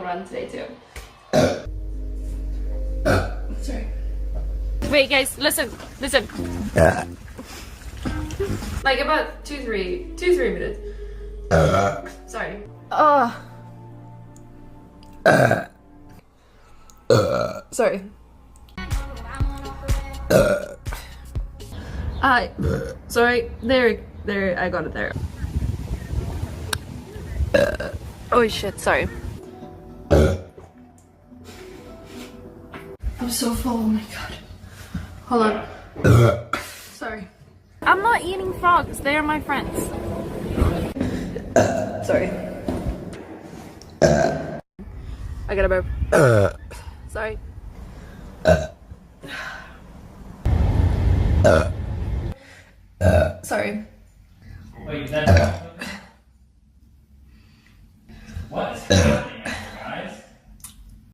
run today too. Sorry. Wait, guys, listen. Like about 2-3 minutes. Sorry. Sorry. Sorry. There. I got it there. Oh shit. Sorry. I'm so full. Oh my god. Hold on. Sorry. I'm not eating frogs. They are my friends. Sorry. I gotta burp. Sorry. Sorry. Wait, that's what?